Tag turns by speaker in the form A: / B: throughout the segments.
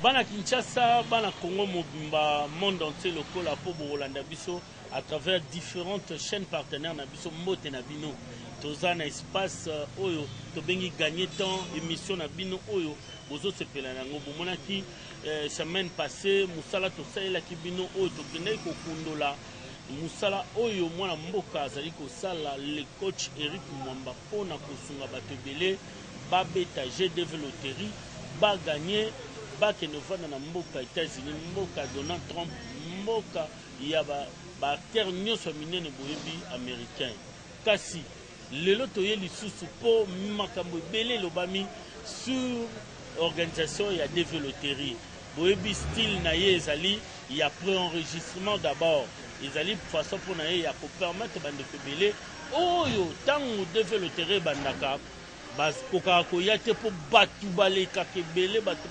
A: Bana Kinshasa, Bana Congo Mobimba, monde entier le col à Rolanda Bisso à travers différentes chaînes partenaires na biso Mote na bino. Toza na espace oyo to bengi gagner temps émission na bino oyo bozo sepela nango bomonaki semaine passée musala to salela ki bino oyo to kendai ko kundola musala oyo mwana mboka azali ko sala le coach Eric Mwamba pona kosunga bato belé ba beta GD Veloterie ba gagner ba kenovana na mboka États-Unis mboka Donald Trump mboka ya ba terre nyonso minene boyebi américain kasi lelo toye lisusu po makambo belé lobami sur organisation ya développerie boyebi style na ye ezali ya préenregistrement d'abord ezali façon pour na ye ya ko permettre bande belé oyo tango développerie bandaka koka koya te po batu baleka kebele batu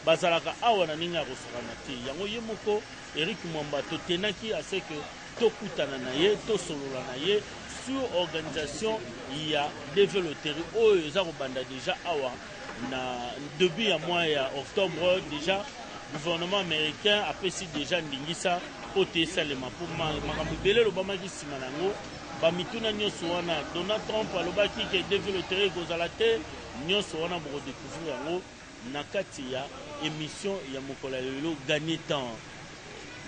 A: bazalaka awa na ninga kosakana te yango ye moko Eric Mwamba totenaki à ce que tokutana na ye tosolola na ye sur organisation ya développerie oyo eza kobanda déjà awa na début ya mois ya octobre déjà gouvernement américain apesi déjà ndingisa po te salema po makambo belé lobamaki nsima nango bamituna nyonso wana Donald Trump alobaki ke développerie kozala te nyonso wana boko découvrir yango na kati ya émission ya mokola lelo gagner temps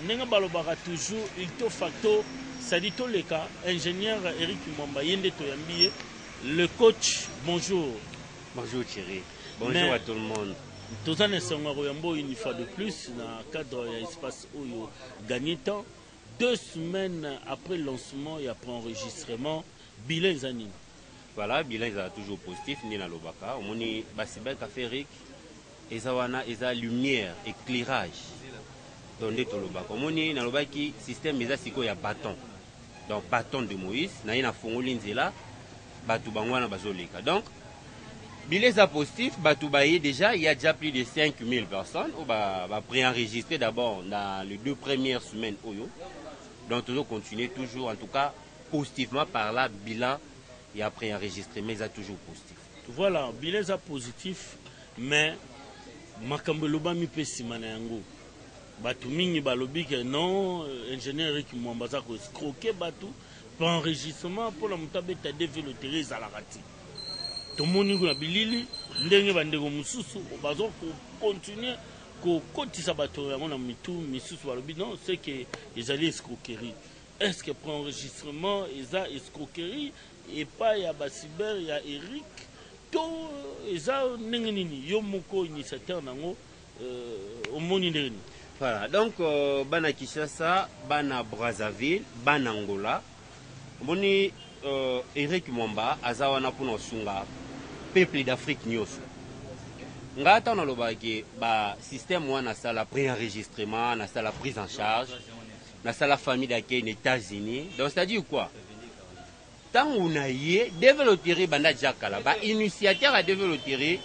A: ndenge balobaka toujours il to facto sadi toleka ingénieur Eric Mwamba yende toyambi ye le coach bonjour.
B: Bonjour Thierry, bonjour à tout le monde.
A: Toza na songa koyambo une fois de plus na cadre ya espace oyo gagner temps 2 semaines après le lancement et après enregistrement, bilan zani.
B: Voilà, bilan est toujours positif, ni na lobaka. On moni basiba café Eric, ezawana eza lumière, éclairage. Donde to lobaka. On moni na lobaki système eza siko ya bâton. Donc bâton de Moïse, na ina fongoli nzela, batu bangwana bazoleka. Donc bilan est positif, batu baye déjà, il y a déjà plus de 5000 personnes ou ba préenregistré d'abord dans les 2 premières semaines oyo. Donc toujours continuer, toujours en tout cas positivement par là, bilan et après enregistré, mais ça toujours positif.
A: Voilà, bilan est positif, mais makambo lobami pe simana yango. Batu mingi balobi que non, ingénieur Eric Mwamba za ko escroquer batu pour enregistrement pour la mutabe ta développer za la rati. Tomoni ko na bilili ndenge bandeko mususu bazo ko continuer ko kotisa bato yango na mitu misusu balobi non c'est que ils allaient escroquerie. Est-ce que pour enregistrement ils a escroquerie et pas ya basiber ya Eric to eza ndenge nini yo moko initiateur nango omoni ndenge.
B: Voilà, donc bana Kinshasa, bana Brazzaville, bana Angola. Moni Eric Mwamba azawana pona sunga peuple d'Afrique nyoso. Ngata na lobaki ba système wana sala préenregistrement, na sala prise en charge, na sala famille d'accueil aux États-Unis. Donc c'est-à-dire quoi? Tant on a yé développer banda jakala, ba initiateur à développer,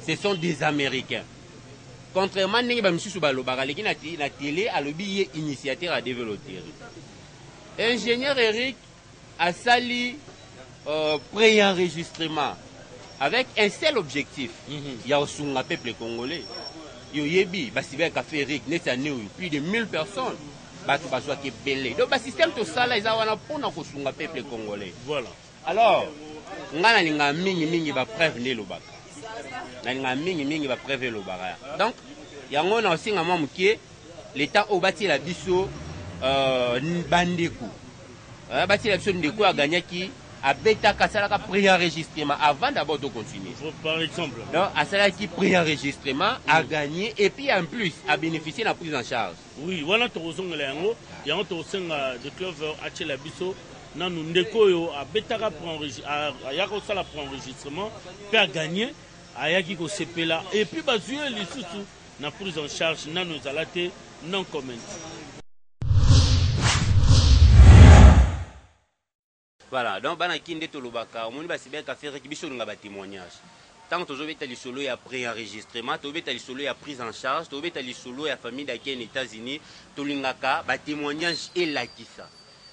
B: ce sont des Américains. Contrairement à ba misusu ba lobaka leki na télé a lobby initiateur à développer. Ingénieur Eric a sali préenregistrement avec un seul objectif. Il y a aussi un peuple congolais. Il y a café Eric, plus de 1000 personnes. Donc le système de ça là, il y a un peuple congolais.
A: Voilà.
B: Alors, on a mingi ba preuve ne lobaka. Na mingi ba preuve lobaka. Donc, il y a aussi un moment qui l'état au bâti la biso bandeku. Bâti la biso ndeko a gagné qui a bêta kasalaka préenregistrement avant d'abord de continuer.
A: Par exemple.
B: Donc, à cela qui préenregistrement a gagné et puis en plus a bénéficié de la prise en charge.
A: Oui, voilà tout le monde. Il y a un de Clover Achela Bisso. Nanu ndeko yo a bêta préenregistrement puis a gagné a yaki ko sepela et puis bazué les sous na prise en charge nanu zalate non comment.
B: Voilà, donc bana kinde to lobaka, on va bien faire que biso nga ba témoignage. Tant que tu as solo ya pré-enregistrement, tu as solo ya prise en charge, tu as solo ya famille d'accueil aux États-Unis, tu lingaka ba témoignage et la kisa.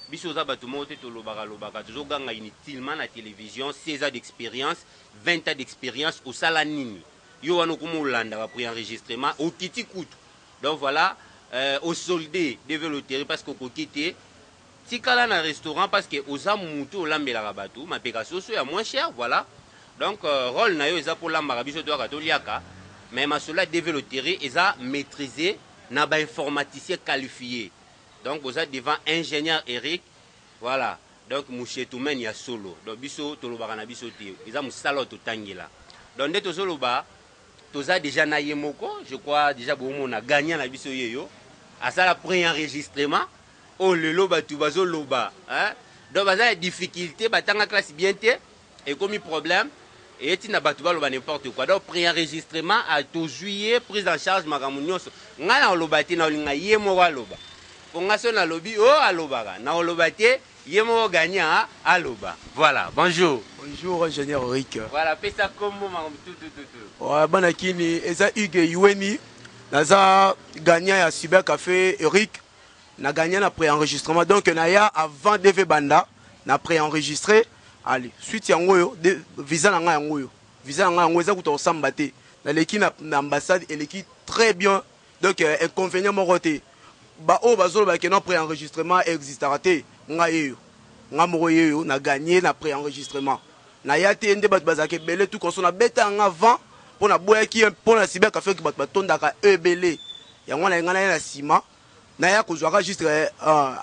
B: Biso za ba to mote to lobaka toujours ganga inutilement la télévision, 16 ans d'expérience, 20 ans d'expérience au salanini. yo wana kuma olanda ba préenregistrement au kiti kutu. Donc voilà, au soldé devait le terrain parce qu'on quitte tikala na restaurant parce que aux amutu olambela rabatu ma pegasoso ya moins cher, voilà. Donc rôle na yo eza pour lamba biso to katoliaka, mais ma cela devait le terrain eza maîtriser na ba informaticien qualifié. Donc vous êtes devant ingénieur Eric, voilà. Donc mouché tout men ya solo. Donc biso to lobaka na biso te. Eza musalo to tangela. Donc nde to solo ba toza déjà na yemoko, je crois déjà bon on a gagné na biso yeyo. À ça la pré-enregistrement. Oh le loba tu bazo loba, hein? Donc baza la difficulté, batanga classe bien té et comme problème et tu n'as pas tout loba n'importe quoi. Donc pré-enregistrement à tout juillet prise en charge magamunyoso. Ngana loba te na linga yemoko loba. Ponga so na lobi oh aloba na loba te yemo gagna aloba. Voilà, bonjour.
C: Bonjour ingénieur Eric.
B: Voilà, fais ça comme moi tout.
C: Ouais, banakini eza Hugues Yueni. Naza gagnant ya Cyber Café Eric. Na gagné na pré-enregistrement. Donc na ya avant DV Banda na pré-enregistré. Allez, suite yango yo visa na nga yango yo. Visa na nga yango eza kuto samba te. Na leki na ambassade et leki très bien. Donc inconvénient mo côté. Ba o bazolo ba keno pré-enregistrement existera te. Nga yeyo. Nga moko yeyo na gagné na pré-enregistrement. Na ya te ende bat bazake belé tout konso na beta nga avant pour na boya ki pour na Cyber Café ki bat batondaka ebelé. Yango na ngana na sima. Na ya ko zwaka juste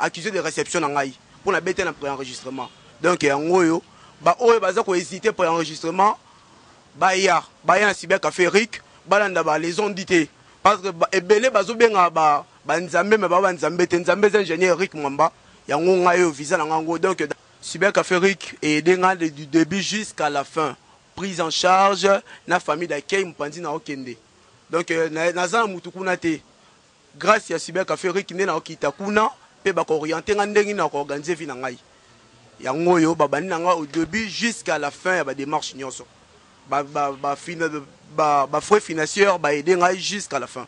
C: accusé de réception na ngai pour na beta na pré-enregistrement. Donc yango yo ba o baza ko hésiter pour enregistrement ba ya na Cyber Café Eric balanda ba les ont dit parce que ebelé bazo benga ba nzambe me ba nzambe te nzambe ingénieur Eric Mwamba yango ngai yo visa na ngango. Donc Cyber Café Eric et denga du début jusqu'à la fin prise en charge na famille d'accueil mpandi na okende. Donc naza mutukuna te grâce à Cyber Café Eric na okita kuna pe ba ko orienter nga ndengi na ko organiser vi na ngai yango yo babani na nga au début jusqu'à la fin ya ba démarche nyonso frais financiers ba aider ngai jusqu'à la fin.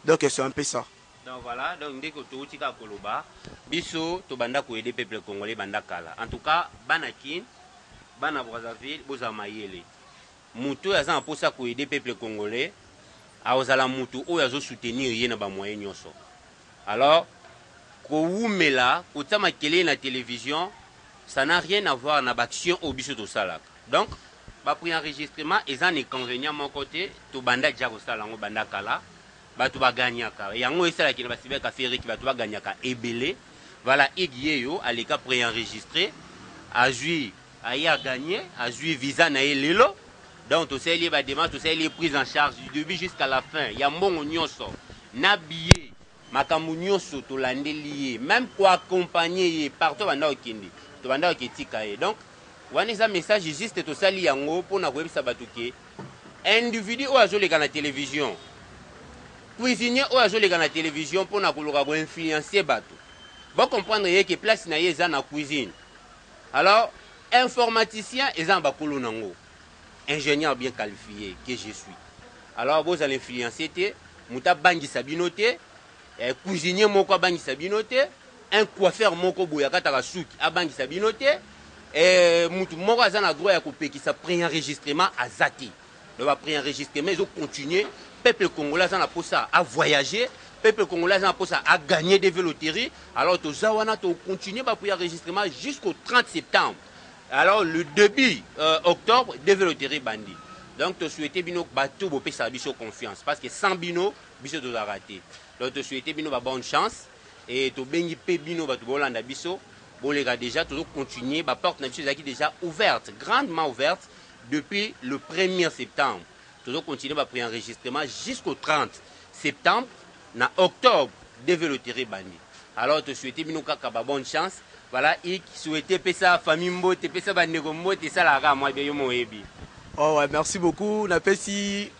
C: Donc c'est un peu ça.
B: Donc voilà, donc dès que tu utika koloba, biso to banda ko aider peuple congolais banda kala. En tout cas, banakin, bana Brazzaville, boza mayele. Mutu yaza mposa ko aider peuple congolais, a ozala mutu o yazo soutenir yena ba moyen nyonso. Alors, ko umela, ko tsama kele na télévision, ça n'a rien à voir na action au biso to salak. Donc, ba pris enregistrement et ça n'est convenient mon côté, to banda djako salango banda kala. Batu ba gagnaka yango esala ki na Cyber Café Eric batu ba gagnaka ebelé. Voilà Igieyo aleka préenregistré a joué a y a gagné a joué visa na lelo. Donc to seli ba démarche to seli prise en charge du début jusqu'à la fin ya mbongo nyonso na billet makambo nyonso to landeli même pour accompagner partout banda okindi to banda oketika e. Donc wana ça message juste to sali yango pour na koyebisa batu ke individu o azoleka na télévision cuisinier ou azo lega na télévision pour na koloka ko influencer bato. Vous comprendre que place na yeza na cuisine. Alors informaticien ezan bakolo nango. Ingénieur bien qualifié que je suis. Alors vous allez influencer te muta bangi sabinote cuisinier moko bangi sabinote un coiffeur moko boyaka taka suki abangi sabinote mutu moko azana droit ya kopekisa pré-enregistrement azati. Le va pré-enregistrement ils ont continué. Peuple congolais a pour ça à voyager, peuple congolais a pour ça à gagner des véloteries. Alors tout ça, on a continué pour l'enregistrement jusqu'au 30 septembre. Alors le début octobre, des véloteries bandits. Donc tu souhaitais bino bateau pour ça biso confiance parce que sans bino biso doit rater. Donc tu souhaitais bino bonne chance et tu bengi pe bino bateau bolanda biso. Bon les gars déjà toujours continuer, ba porte na biso qui déjà ouverte, grandement ouverte depuis le 1er septembre. Toujours continuer à pré-enregistrement jusqu'au 30 septembre, na octobre, des véloteries bandits. Alors, tu souhaitais bonne chance. Voilà, et souhaitais ça famille mbote, ça bandego mbote, ça la rame, moi, bien moebi.
C: Oh ouais, merci beaucoup. Napesi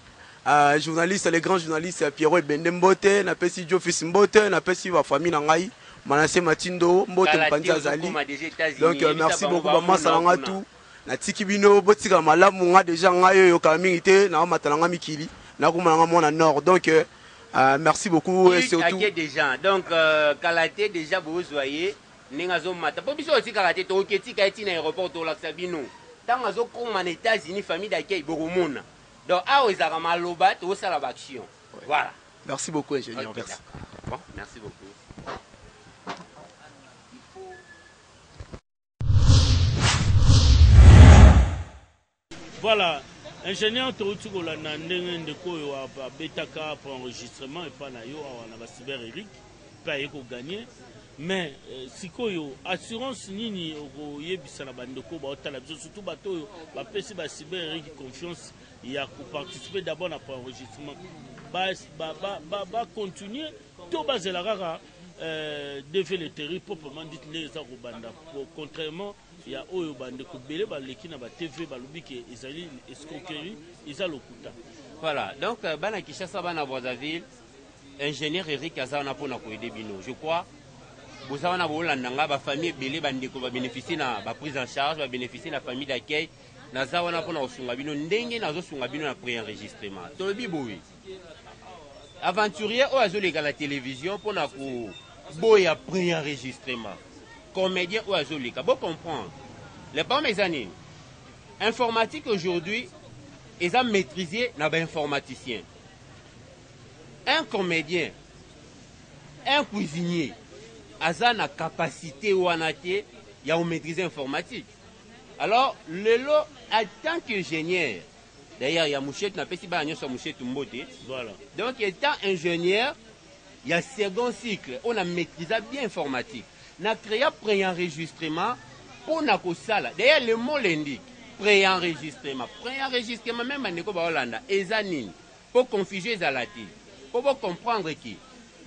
C: journaliste, les grands journalistes Pierrot Bendembote, napesi Joe Fils Mbote, napesi wa famille nangai, Manassé Matindo, Mbote Mpanza Zali. Donc merci beaucoup maman salanga tout. Na tikibino botika malamu nga déjà ngayo yo kamingité na matalanga mikili na kumanga mona nord. Donc merci beaucoup et surtout
B: des gens. Donc kalaté déjà vous voyez ningazo mata. Po biso aussi kalaté to ketika eti na aéroport to la Sabino. Tangazo comme en États-Unis famille d'accueil boromona. Donc, ah, ils ont malobat, tout ça la action. Voilà.
C: Merci beaucoup, ingénieur.
B: Okay,
C: merci.
B: Bon, merci beaucoup.
A: Voilà. Ingénieur Torutugola Nandenge Ndeko a Betaka pour enregistrement et pas na yo on a cyber Eric pas yeko gagner mais sikoyo assurance nini oko yebisa na bandeko ba otala biso surtout bato yo ba pesi ba cyber Eric confiance ya ko participer d'abord na pour enregistrement ba continuer to bazela kaka devait le terri proprement dit les arobanda contrairement il y a oyo bande ko belé ba leki na ba TV ba lobi ke ezali escroquerie isa lokuta.
B: Voilà, donc bana Kishasa bana Brazzaville ingénieur Eric azana pona ko aider bino. Je crois vous avez na bolanda nga ba famille belé bande ko ba bénéficier na ba prise en charge ba bénéficier na famille d'accueil na za wana pona osunga bino ndenge na zo sunga bino na pré-enregistrement. Tolobi boui. Aventurier ou azoleka la télévision pour na ko boya pré-enregistrement. Comédien ou azoleka. Bon comprendre. Les pas mes années. Informatique aujourd'hui, ils ont maîtrisé n'aba informaticien. Un comédien, un cuisinier, a na capacité ou anaté, il y a maîtriser informatique. Alors, le lot, en tant qu'ingénieur, d'ailleurs, il y a Mouchette, n'a pas si bien sur Mouchette Mbote.
A: Voilà.
B: Donc, étant ingénieur, il y a second cycle, on a maîtrisé bien informatique. On a créé un pré-enregistrement pour na sala. D'ailleurs, le mot l'indique. Pré-enregistrement. Pré-enregistrement, même en Éco Hollande, Ezanine, pour confuser Zalati, pour comprendre qui.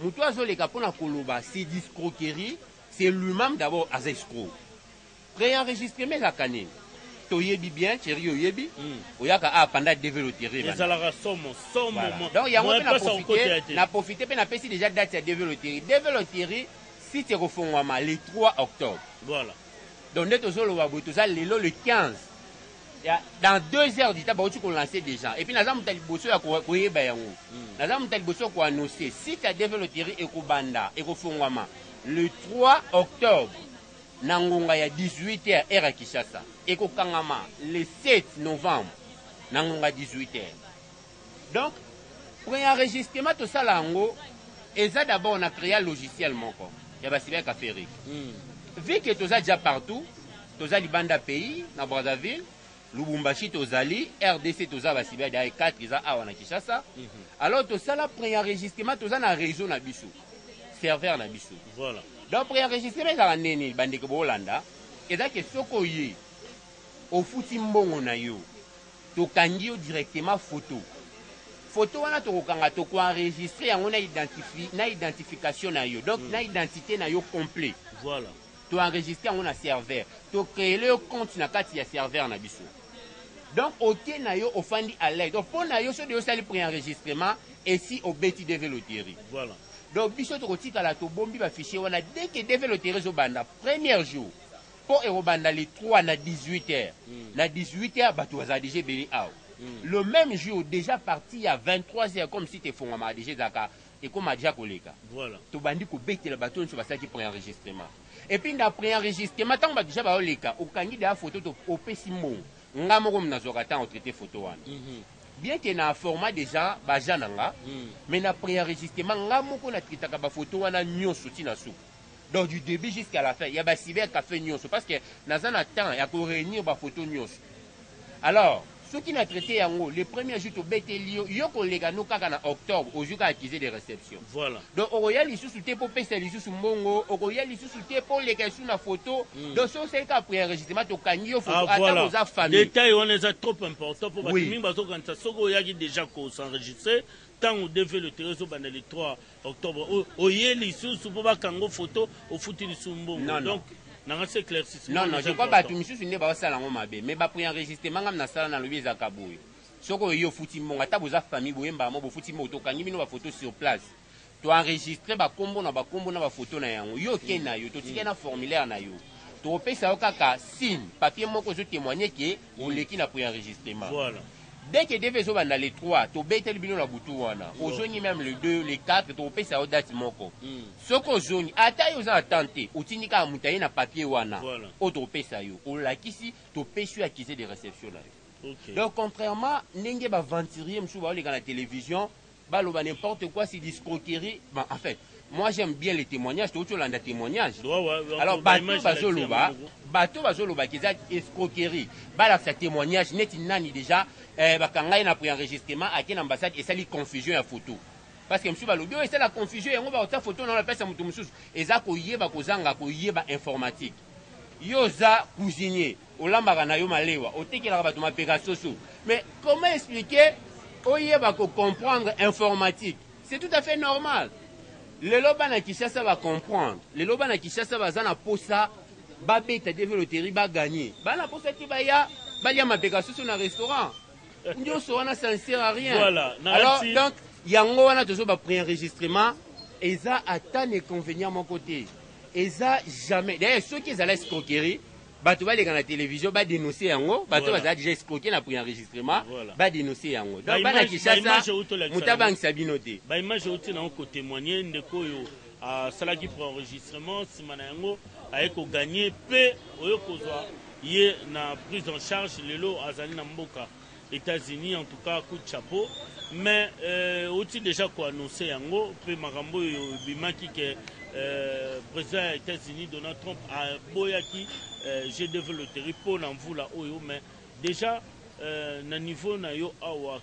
B: Moutoua Zoleka pour na Koloba, c'est discroquerie, c'est lui-même d'abord à escroc. Pré-enregistrement, la canine. Toyebi bien, chéri Oyebi, Oyaka a pendant développer.
A: Les alara somme.
B: Donc, il y a un n'a profité, mais n'a pas si déjà date à développer. Développer, si tu refais le 3 octobre.
A: Voilà.
B: Donc, le 15. Dans 2 heures du temps, tu peux lancer des gens. Et puis, nous avons annoncé. Si tu as développé Ekobanda, Ekofongwama, le 3 octobre, Nangonga ya 18h, heure à Kishasa. Ekokangama, le 7 novembre, Nangonga 18h. Donc, pour un enregistrement, tout ça, là, et ça d'abord, on a créé un logiciel, mon corps. Il y a Bassibé Kaférik. Vu que tout ça déjà partout, tout ça, Libanda pays, dans Brazzaville, Lubumbashi, Tozali, RDC, tout ça, Bassibé, il y a 4, ils ont à Kishasa. Alors, tout ça, là, pour un enregistrement, tout ça, dans réseau, na Bissou. Serveur, na Bissou.
A: Voilà.
B: Donc, pour un enregistrement, dans la Néni, Bandeke Bolanda, et ça, que Soko Yé, au fouti mbongo na yo, to kangi yo directement photo. Photo wana to kanga to ko enregistrer yango na identification na yo. Donc na identité na yo complet.
A: Voilà.
B: To enregistrer yango na serveur. To créer le compte na kati ya serveur na biso. Donc oté na yo ofandi à l'aide. Donc pour na yo so de yo sali pré-enregistrement et si au beti développer.
A: Voilà.
B: Donc biso to kotika la to bombi ba fichier wana dès que développer zo banda premier jour. Pour Erobanda les 3 à 18h. Na 18h, tu as déjà béni. Le même jour, déjà parti à 23h, comme si tu es fondé déjà Zaka, et comme déjà collègue.
A: Voilà.
B: Tu as dit que tu as bateau sur ça qui prend enregistrement. Et puis, après enregistrement, tu as déjà bateau au candidat de la photo au Pessimon. On a mon nazorata en traité photo. Bien qu'il y ait un format déjà, mais après enregistrement, on a mon traité la photo, on a un soutien na soupe. Donc du début jusqu'à la fin, il y a des cyber qui fait nyonso parce que dans un temps, il y a qu'on réunir des photos nyonso. Alors, ceux qui n'ont traité en le premier jour au Bételio, il y a collègues nous en octobre au jour accusé de réception.
A: Voilà.
B: Donc au royal ils sous pour passer les sous mongo, au royal ils sous pour les questions na photo. Donc ça c'est quand après enregistrement to kanyo photo attends aux familles.
A: Détail on est trop important pour batimi bazo quand ça soko yaki déjà ko s'enregistrer. Tant on devait le terrain le 3 octobre, au yeli sous pour bakango photo au foutu du sumbo. Donc, non, c'est éclaircissement.
B: Non, je crois que tu me suis dit que ça mais pas pris enregistrement dans la salle dans le visa Kaboué. Ce que yo foutu mon ata boza famille boyemba mo foutu moto kangi bino ba photo sur place. Tu enregistrer ba kombo na ba photo na yango. Yo kena yo to tika na formulaire na yo. Tu opesa yo kaka signe papier moko zo témoigner que on leki na pris enregistrement.
A: Voilà.
B: Dès que devait zo banda les 3, to betel bino na butu wana. Ozoni même le 2, les 4, to opesa yo date moko. Soko zoni ata yo za tenter, otinika mutaye na papier wana. O to opesa yo. O lakisi to pesu accusé de réception là.
A: Okay.
B: Donc contrairement ndenge ba venturier msou ba la télévision, ba loba n'importe quoi c'est discroquerie. Bon, en fait, moi j'aime bien les témoignages, tout le monde témoignage. Alors bateau bazoloba qui est escroquerie. Ba la témoignage net nani déjà ba kangai na pour enregistrement à quelle ambassade et ça li confusion ya photo. Parce que monsieur Balobio et c'est la confusion et on va autant photo dans la pièce à mutu mususu. Eza ko yeba ko zanga ko yeba informatique. Yoza cuisinier, olambaka na yo malewa, otekelaka bato mapeka soso. Mais comment expliquer oyeba ko comprendre informatique? C'est tout à fait normal. Les loba na Kinshasa va comprendre. Les loba na Kinshasa va zana posa ba beta développer ba gagner. Ba na posa ti ba ya mapeka soso na restaurant. Ndio so wana ça ne sert à rien.
A: Voilà.
B: Alors donc yango wana tozo ba pré-enregistrement et ça a tant d'inconvénients mon côté. Et ça jamais. D'ailleurs ceux qui allaient escroquerie, bato ba les la télévision ba dénoncer yango, bato ba déjà escroquer na pré-enregistrement, ba dénoncer yango. Donc ba na Kinshasa mutabang sabinoté.
A: Ba image outi na ko témoigner ndeko yo a salaki pour enregistrement simana yango ayeko gagner pe oyo kozwa ye na prise en charge lelo azali na mboka États-Unis en tout cas coup de chapeau. Mais outi déjà ko annoncer yango pe makambo yo bimaki ke président des États-Unis Donald Trump a boyaki j'ai développé pour l'envoi oyo mais déjà na niveau na yo awa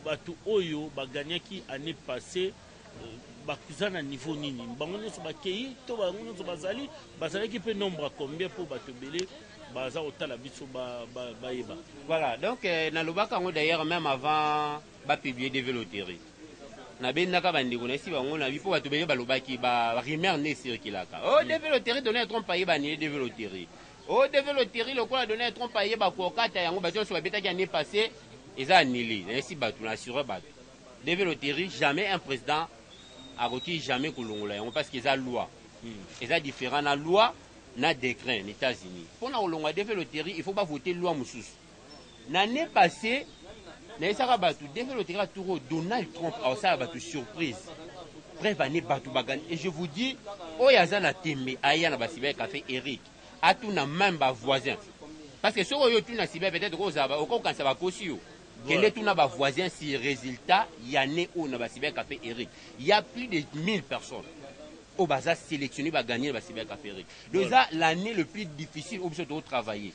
A: batu oyo ba gagnaki année passée bakuza na niveau nini bango nyonso bakei to bango nyonso bazalaki pe nombre à combien pour bato belé baza otala biso ba yeba.
B: Voilà donc na lobaka ngo d'ailleurs même avant ba publier développer na bendaka bandeko na esi bango na bipo bato beye balobaki ba rumeur ne circulaka oh développer donner Trump paye ba ni développer oh développer le quoi donner Trump paye ba kokata yango ba jonso babetaki année passée eza annulé na esi bato na assurer bato développer jamais un président a requis jamais kolongola yango parce que eza loi eza différent na loi na décret aux États-Unis pour na kolongola développer il faut pas voter loi mususu na année passée naisaka batu développer tour Donald Trump a ça batu surprise prévaner batu bagani et je vous dis oyaza na tembe aya na basibe café Eric atuna même ba voisin parce que soko yo tuna sibe peut-être ko zaba okokansa ba kosio kende tuna ba voisin si résultat yané o na basibe café Eric il y a plus de 1000 personnes au baza sélectionné va gagner ba sibe café Eric donc ça l'année le plus difficile au besoin de travailler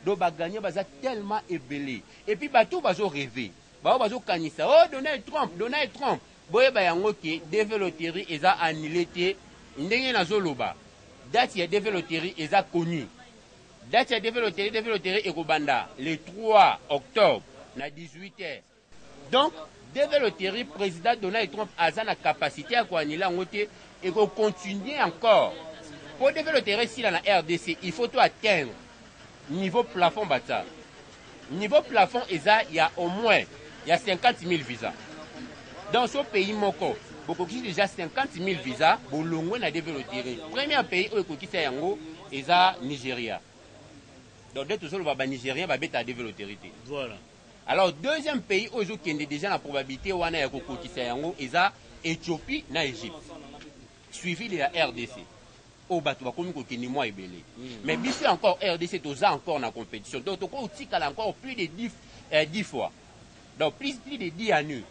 B: donc ba gagner baza tellement ébélé et puis bato bazo rêver bazo kanisa oh Donald Trump boye ba yango ki développer eza annulé té ndenge na zoloba date ya développer eza connu date ya développer ekobanda le 3 octobre na 18h donc développer président Donald Trump a la capacité à ko annuler ngoté et qu'on continue encore. Pour développer ici dans la RDC, il faut tout atteindre niveau plafond bata. Niveau plafond, il y a au moins 50 000 visas. Dans ce pays, moko, beaucoup qui déjà 50 000 visas, pour l'ongwe na développer. Premier pays où il y a c'est Nigeria. Donc dès tout ça, le Nigeria va être développer.
A: Voilà.
B: Alors deuxième pays où il y a déjà la probabilité où il y a Éthiopie na Égypte. Suivi de la RDC. Au bateau, comme il y a belé. Mais bien sûr encore RDC, tu as encore dans la compétition. Donc tu as encore plus de 10 fois. Donc plus de 10 années.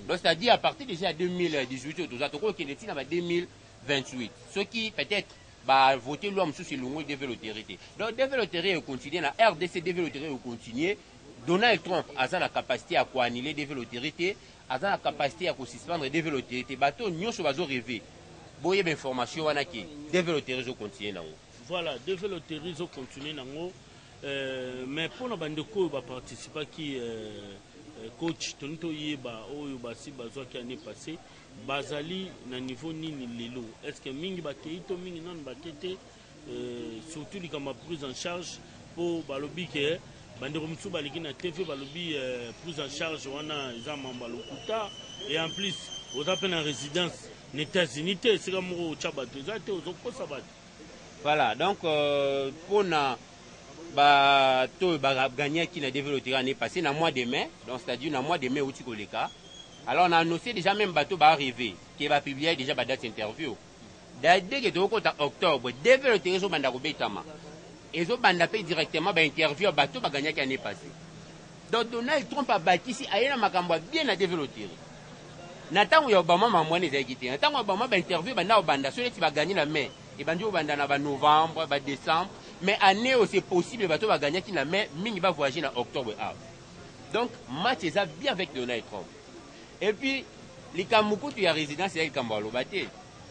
B: Donc c'est-à-dire à partir déjà de 2018, tu as encore 2028. Ce qui peut-être va voter l'homme sous le développer. Donc développer continue, la RDC développer continue. Donald Trump a la capacité à annuler développer, a la capacité à suspendre développer. Bateau, nous sommes rêver. Boye information wana ki développer réseau continue nango.
A: Voilà, développer réseau continue nango mais pour na bandeko ba participer qui coach tonto yeba oyo basi bazwa ki année passée bazali na niveau nini lelo est-ce que mingi ba keito mingi non ba kete surtout likama prise en charge pour balobi ke bandeko mutsu baliki na TV balobi prise en charge wana za mamba lokuta et en plus aux appels en résidence les États-Unis, c'est comme au Tchabat,
B: voilà, donc pour gagner qui n'a développé l'année passée, dans le mois de mai, donc c'est-à-dire dans le mois de mai où tu connais. Alors on a annoncé déjà même bateau va arriver, qui va publier déjà ma date interview. Dès que tu es en octobre, développer les banda robetama. Et les banda paye directement interview bateau va gagner qui l'année passée. Donc Donald Trump a bâti ici ayena makambo bien à développer. Nathan Obama mamwane ezaki te. Nathan Obama ba interview ba na banda so leti ba gagner na mai. Et bandi banda na ba novembre, ba décembre, mais année où c'est possible bato ba gagner qui na mai, mingi va voyager na octobre av. Donc match ça bien avec Donald Trump. Et puis les Kamuku tu y a résidence c'est Kambalo baté.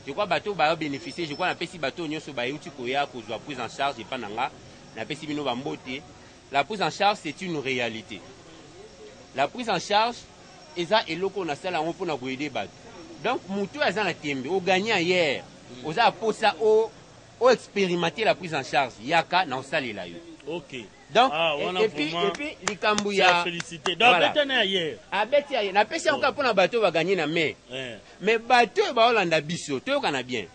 B: Je crois bateau va bénéficier, je crois na pesi bateau nyonso ba yuti koya ko zwa prise en charge et pas nanga na pesi bino ba mbote. La prise en charge c'est une réalité. La prise en charge eza eloko na sala on pona ko aider bateau. Donc mutu aza na tembe, au gagnant hier, aux a posa au expérimenter la prise en charge yaka na osali la yo.
A: OK.
B: Donc
A: et
B: puis les Kambuya
A: félicité. Donc voilà. Hier.
B: Abeti hier, na pesi encore pour na bateau va gagner na mai. Mais bateau ba Hollanda biso, to kana bien.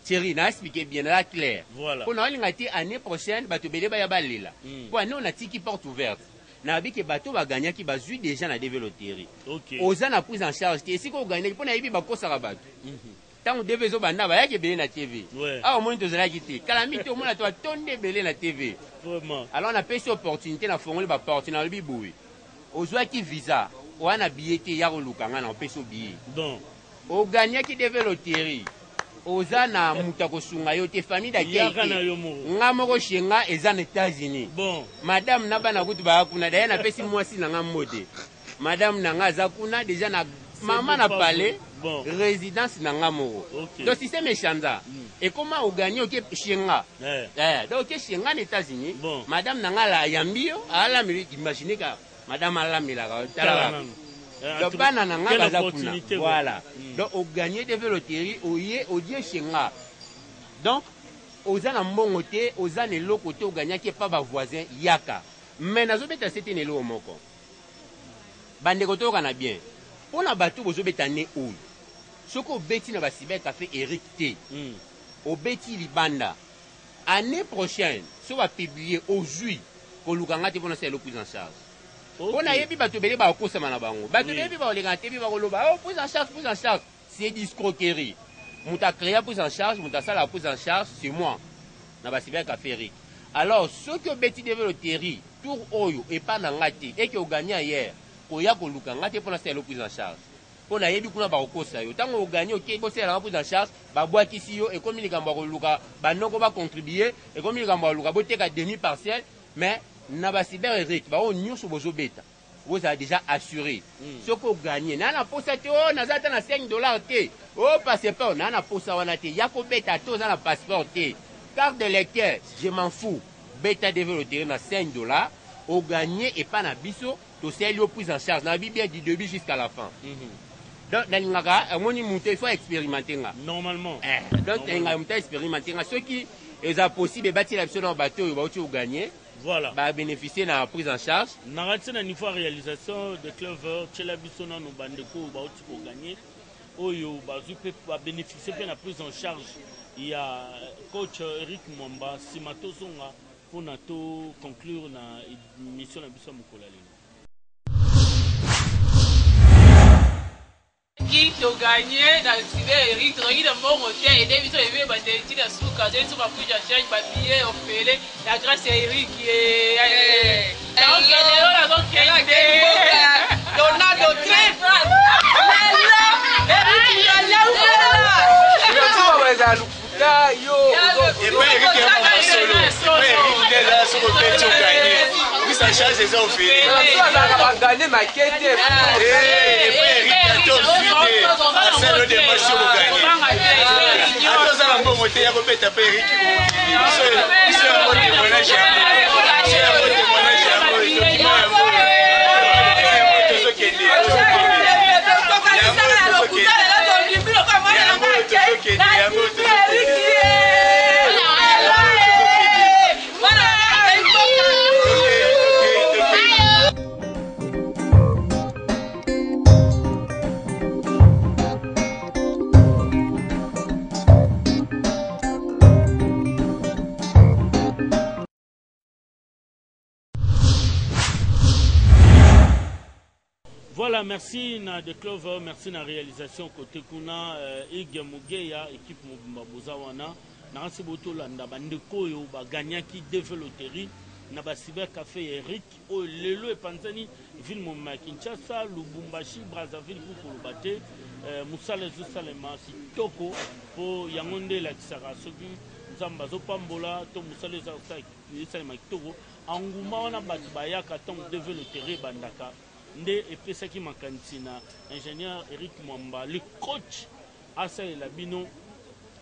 B: Thierry n'a expliqué bien là clair.
A: Voilà.
B: Pour na ngati année prochaine bateau belé ba ya balela. Pour nous on a tiki porte ouverte. Na bi ke bateau va gagner qui bazui déjà na développer.
A: OK.
B: Oza na prise en charge, si ko gagner pour na yebi ba kosa bateau. Tant devez au banda ba ya ke belé na TV. Ah au moins to zala kiti. Calamité au moins toi tonde belé na TV.
A: Vraiment.
B: Alors on a payé cette opportunité na fongoli ba partenaire le biboui. Ozwa ki visa, o ana billet ya ko lukanga na peso billet.
A: Donc
B: o gagner qui devait loterie. Oza na muta ko sunga yo te famille da
A: keke.
B: Nga moko shenga eza na États-Unis.
A: Bon.
B: Madame na bana kutu ba kuna da na pesi mwasi na nga mode. Madame na nga za kuna déjà na maman na parlé.
A: Bon.
B: Résidence na nga moko.
A: Okay.
B: Donc système échange. Et comment au gagner OK shenga. Donc OK shenga aux États-Unis.
A: Bon.
B: Madame na nga la yambio ala mi imaginez ka madame ala mi la tala. Donc bana na nga baza kuna. Voilà. Donc au gagner des loteries au die shenga. Donc aux ana mbongo te aux ana loko te au gagner qui pas ba voisin yaka. Mais nazo beta c'était ne lo moko. Bande ko to kana bien. Pour na batu bozo beta ne ou. Soko beti na ba cyber café Eric T. Au beti libanda. Année prochaine, so va publier au juillet ko lukanga te pour na c'est le prise en charge. On a yebi bato belé ba ko sama na bango. Bato belé ba oleka te bi ba ko loba. Oh prise en charge, c'est discroquerie. Muta créa prise en charge, muta sala prise en charge, c'est moi. Na ba cyber café Eric. Alors ceux qui beti devait le terri, tour oyo et pas na ngati et qui ont gagné hier, ko ya ko lukanga te pour na c'est le prise en charge. On a yebi kuna ba ko sa yo. Tango gagné OK, bo c'est la prise en charge, ba boa kisi yo et comme likambo ko luka, ba noko ba contribuer et comme likambo luka bo teka demi partiel, mais na ba cyber Eric ba on nyuso bozo beta. Vous avez déjà assuré. Ce que vous gagnez, nana posa te oh nazata na $5 te. Oh passeport nana posa wana te. Yako beta to na passeport te. Carte de lecteur, je m'en fous. Beta développé na $5. Au gagné et pas na biso, to c'est lui prise en charge na bien du début jusqu'à la fin. Donc dans l'ingaka, moni monter il faut expérimenter nga.
A: Normalement.
B: Donc l'ingaka monter expérimenter nga. Ceux qui est possible bâtir la option dans bateau, il va au gagner.
A: Voilà.
B: Bah bénéficier de la prise en charge.
A: Narratif na niveau réalisation de Clover, Tchela Bissona no bandeko ba oti ko gagner. Oyo ba zupe ba bénéficier de la prise en charge. Il y a coach Eric Mwamba Simato Zonga pour nato conclure na mission na biso mukolo lelo.
D: Qui ont gagné dans le cyber Eric, il a bon hôtel et des visions élevées, bah des titres à sous cadre, sur ma couche à change, papier, au fêlé, la grâce à Eric qui est. Donc, Donald très fort.
A: Voilà, merci na de Clover, merci na réalisation côté kuna Ig Mugeya équipe Mobimba Bozawana. Merci beaucoup landa bandeko yo ba gagnant qui développerie na ba cybercafé ya Eric oyo lelo epanzani ville moma Kinshasa, Lubumbashi, Brazzaville pour koloba te mosala ezosalema kitoko mpo yango nde elakisaka soki nzambe azopambola to mosala ezosalema kitoko enguma wana bato bayaka ntango develotere ebandaka nde epesaki makanisi na ingénieur Eric Mwamba le coach asalela bino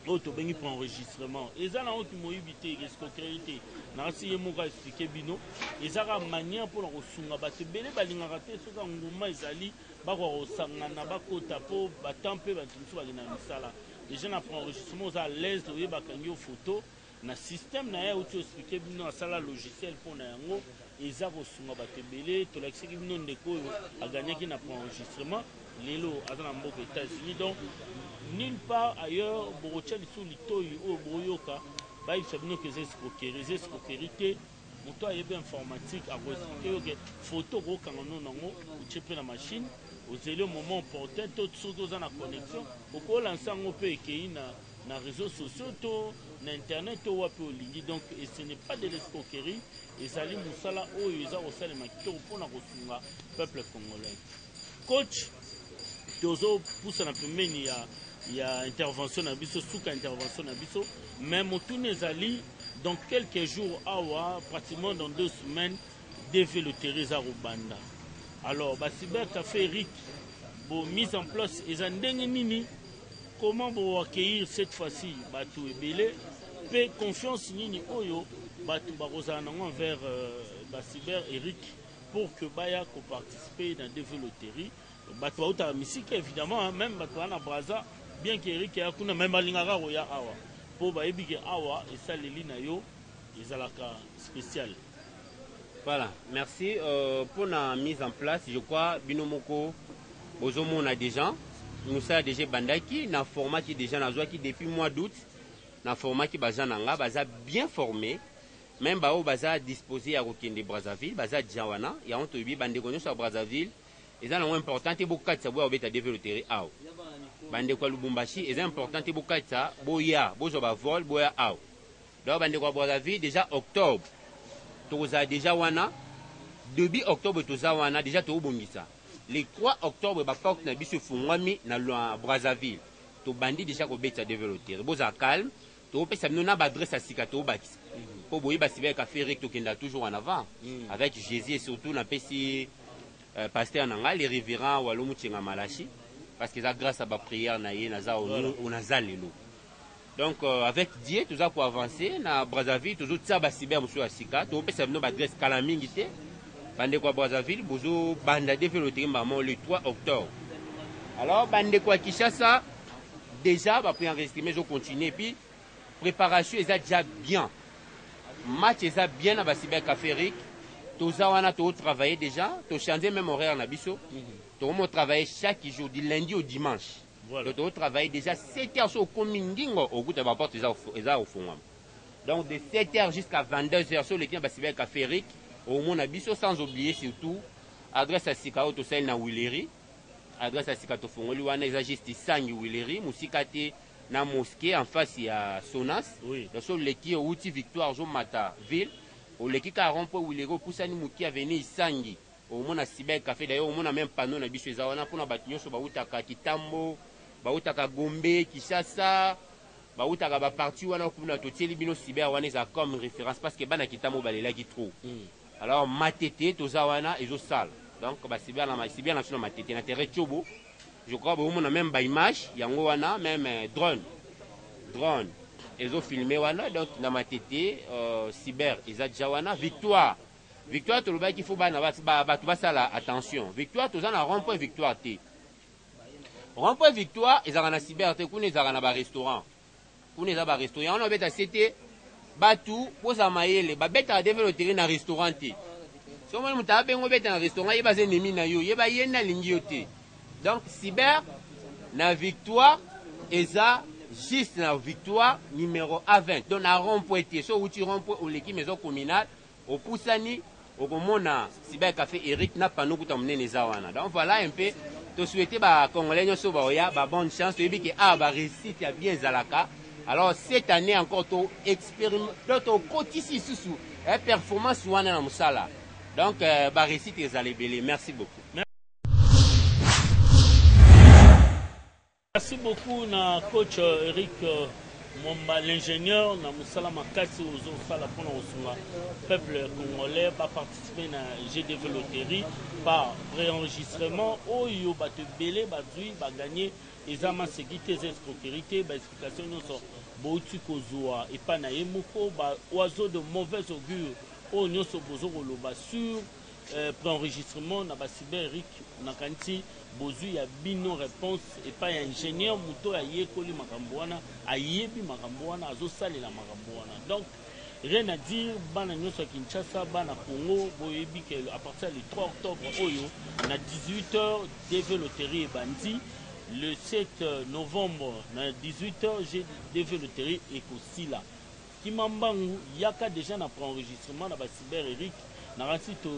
A: oyo tobengi pour enregistrement eza na oyo moyibi te escroquerie te nakasi ye moko aexplike bino ezaka manière mpona kosunga bato ebele balingaka te soki nguma ezali bakoka kosangana bakota mpo batan mpe bato mosusu bakenda na misala déjà na pour enregistrement oza à l'aise oyebakangi yo photo na système na ye outi oexplike bino asala logiciel mpona yango eza kosunga bato ebele tolakisaki bino ndeko oyo aganyaki na pour enregistrement lelo aza na mboka États-Unis donc nulle part ailleurs bokotia lisu litoyi oyo boyoka bayebisa bino ke eza escroquerie te moto ayebi informatique akoexplike yo ke photo okokanga no nango otie mpe na machine ozeli au moment opportun to soki oza na connexion okolansa yango mpe ekei na réseaux sociaux to na internet to wapi olingi donc et ce n'est pas de l'escroquerie ezali mosala oyo eza kosalema kitoko mpona kosunga peuple congolais coach tozopusana pembeni ya intervention na biso suka intervention na biso mais motuni ezali dans quelques jours awa pratiquement dans 2 semaines develotere eza kobanda alors bacybercafé Eric bo mise en place eza ndenge nini comment bo accueillir cette fois-ci bato ebele pe confiance nini oyo bato bakozala nango envers bacyber Eric pour que baya koparticiper na develoterie bato bautaka misika évidemment hein, même bato wana Braza bien que Eric ya kuna même balingaka koya awa mpo bayebi ke awa esaleli na yo ezalaka spécial.
B: Voilà, merci. Pour la mise en place, je crois binomoko bozomo on a déjà nous ça déjà bandaki na format qui déjà na qui depuis mois d'août na format qui baza nanga baza bien formé même bao baza disposé à Rokende Brazzaville baza Djawana ya on tobi bande konyo sur Brazzaville et ça important et beaucoup de savoir obeta développer ao bande kwa Lubumbashi et important et beaucoup de ça boya bozo ba vol boya ao donc bande kwa Brazzaville déjà octobre toza déjà wana début octobre toza wana déjà to bongisa le 3 octobre ba porte na biso fungwami na Brazzaville to bandi déjà ko beta développer boza calme to pesa na ba adresse à sikato bakisa pour boyer ba cybercafé Eric to kenda toujours en avant avec Jésus et surtout na pesi pasteur nanga les révérends Walomu Tchenga Malachi parce que ça grâce à ba prière na ye na za on a zalelo donc avec Dieu tout ça pour avancer na Brazzaville toujours ça ba cyber musu ya sika to pesa ba adresse kala mingi te bande kwa Brazzaville bozo banda développer maman le 3 octobre alors bande kwa Kinshasa déjà ba préenregistrer mais je continue puis préparation est déjà bien match est bien à ba cybercafé Eric toza wana to travailler déjà to changer même horaire na biso to mo travailler chaque jour du lundi au dimanche voilà to travailler déjà 7h sur komindingo au goût de ba porte eza au fond donc de 7h jusqu'à 22h sur le temps ba cybercafé Eric au moins na biso sans oublier surtout adresse à Sikao to sel na Willery adresse à Sikato fongoli wana eza juste sangi Willery musikate na mosquée en face ya Sonas oui donc sur leki outi Victoire jo mata ville au leki ka rompo Willery pusani muki avenir sangi au moins na cybercafé d'ailleurs au moins na même panneau na biso eza wana pona batinyo so bautaka Kitambo bautaka Gombe Kinshasa bautaka ba parti wana kuna to tieli bino cyber wana eza comme référence parce que bana Kitambo balela ki trop alors matete tozawana ezo sala donc ba cyber na sino matete na terre chobo je crois bon on a même ba image yango wana même drone ezo filmer wana donc na matete cyber eza jawana victoire to loba ki faut bana ba sala attention victoire tozana rond-point victoire te rond-point victoire ezaka na cyber te kuna ezaka na ba restaurant kuna eza ba restaurant on beta c'était batu poza mayele ba beta développer na restaurant te so mo muta bengo beta na restaurant yeba ze nemi na yo yeba yena lingi yo te donc cyber na victoire eza juste na victoire numéro A20 donc na rond-point te so uti rond-point o leki maison communale au pusani au komona cybercafé Eric na pano kuta munene za wana donc voilà un peu to souhaiter ba congolais nyoso ba oya ba bonne chance yebi ke ba réussite ya bien zalaka alors cette année encore to expérimente to kotisi susu performance wana na musala. Donc ba réussite ezali belé. Merci beaucoup.
A: Merci beaucoup na coach Eric Mwamba, l'ingénieur na musala makasi ozo sala pona osunga peuple congolais ba participer na GDV loterie par préenregistrement oyo ba te belé ba dui ba gagner ezama sécurité escroquerie ba explication nyonso bouti kozwa et pas na yemoko ba oiseau de mauvaise augure o nyonso bozo koloba sur préenregistrement na ba cyber Eric na kanti bozu ya bino réponse et pas ingénieur muto ya yekoli makambo wana ayebi makambo wana azosalela makambo wana. Donc rien à dire bana nyonso ya Kinshasa bana Congo boyebi que à partir du 3 octobre oyo na 18h DV loterie et bandi. Le 7 novembre na 18h j'ai DV loterie et Kosila Kimambangu yaka déjà na préenregistrement na ba cyber Eric na rasi to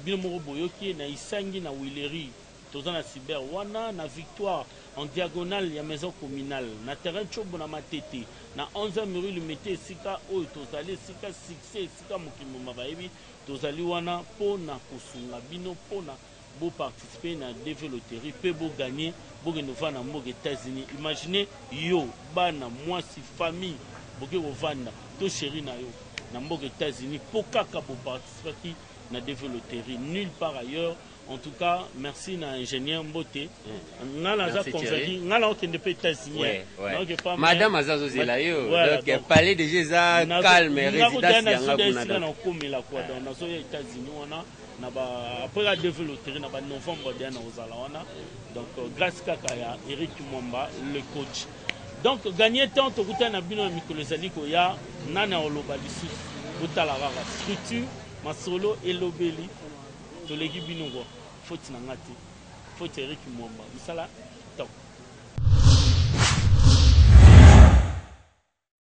A: bino moko boyoki na isangi na Willery toza na cyber wana na victoire en diagonale ya maison communale na terrain chobo na matete na 11e rue Limité sika oyo tozali sika succès sika mokimo mabayebi tozali wana pona kosunga bino pona bo participer na DV loterie pe bo gagner bo genova na mboka États-Unis. Imaginez yo bana mwasi famille boke kovanda to chéri na yo na mboka États-Unis po kaka bo participer na DV loterie nulle part ailleurs. En tout cas, merci à l'ingénieur Mbote. Ngala convaincu, ngala okende pe États-Unis.
B: Madame Azazo Zelayo, donc parler de Jésus calme résidence yanga kuna
A: na komela kwa dans nazo ya États-Unis wana na ba après la développer na ba novembre dernier ozala wana. Donc grâce kaka ya Eric Mwamba le coach. Donc gagner temps to kuta na bino mikolo zali ko ya nana oloba lisu kutala rara structure masolo elobeli to legi bino go faut na ngati faut Eric Mwamba misala top.